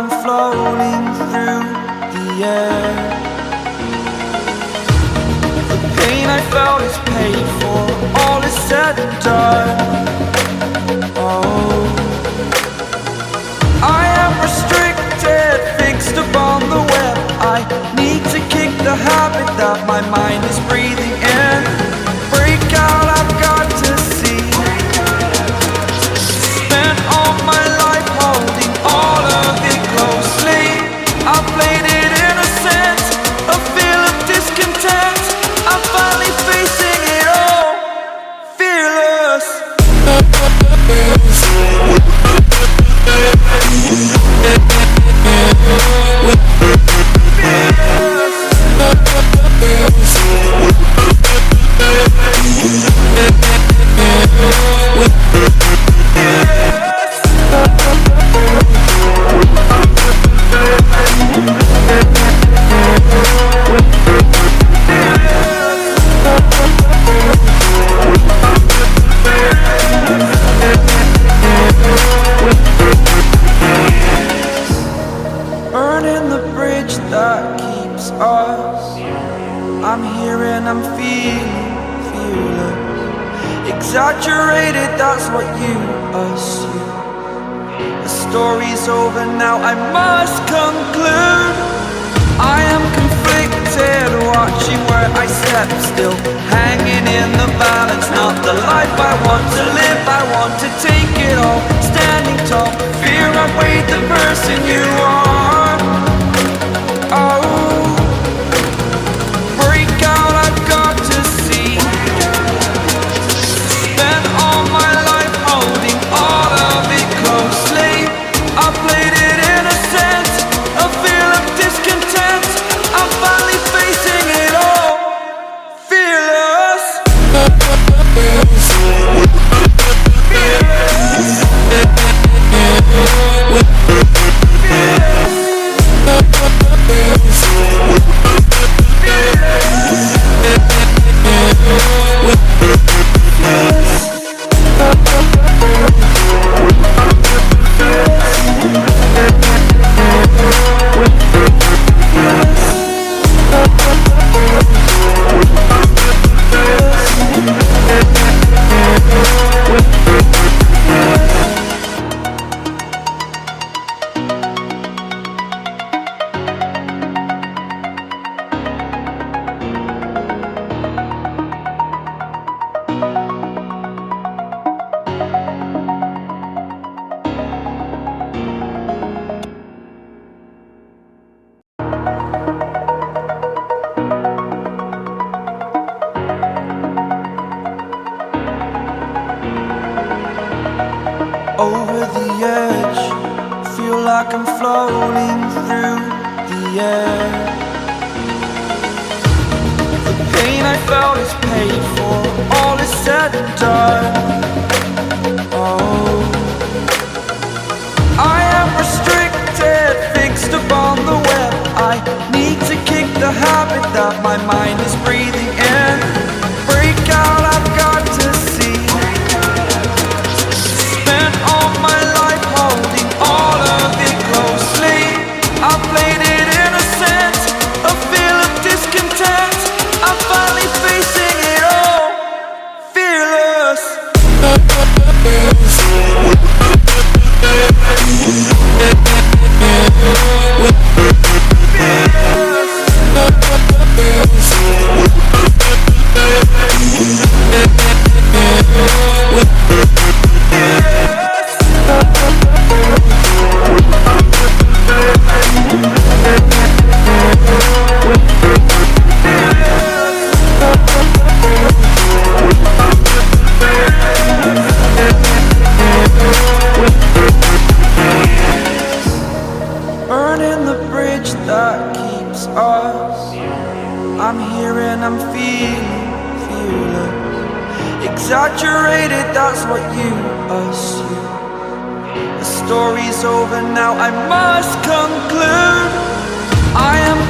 I'm floating through the air. The pain I felt is paid for, all is said and done. Oh, I am restricted, fixed upon the web. I need to kick the habit that my mind is breathing in. Break out, I've got to see. Spent all my life holding all of it closely. I played it innocent, a feel of discontent. I'm finally facing it all, fearless. Burning the bridge that keeps us. I'm here and I'm feeling fearless. Exaggerated, that's what you assume. The story's over now, I must conclude. I am conflicted, watching where I step still, hanging in the balance. Not the life I want to live, I want to take it all. Standing tall, fear I've weighed the person you are. Oh, break out, I've got to see. Spent all my life holding all of it closely. I played it innocent, a feel of discontent. I'm finally facing it all, fearless. Over the edge, feel like I'm floating through the air. The pain I felt is paid for, all is said and done. Oh, I am restricted, fixed upon the web. I need to kick the habit that my mind is breathing in. Break out, I've got to see. Spent all my life holding all of it closely. I played it innocent, a feel of discontent. I'm finally facing it all, fearless. Burning the bridge that keeps us. I'm here and I'm feeling fearless. Exaggerated, that's what you assume. The story's over now, I must conclude. I am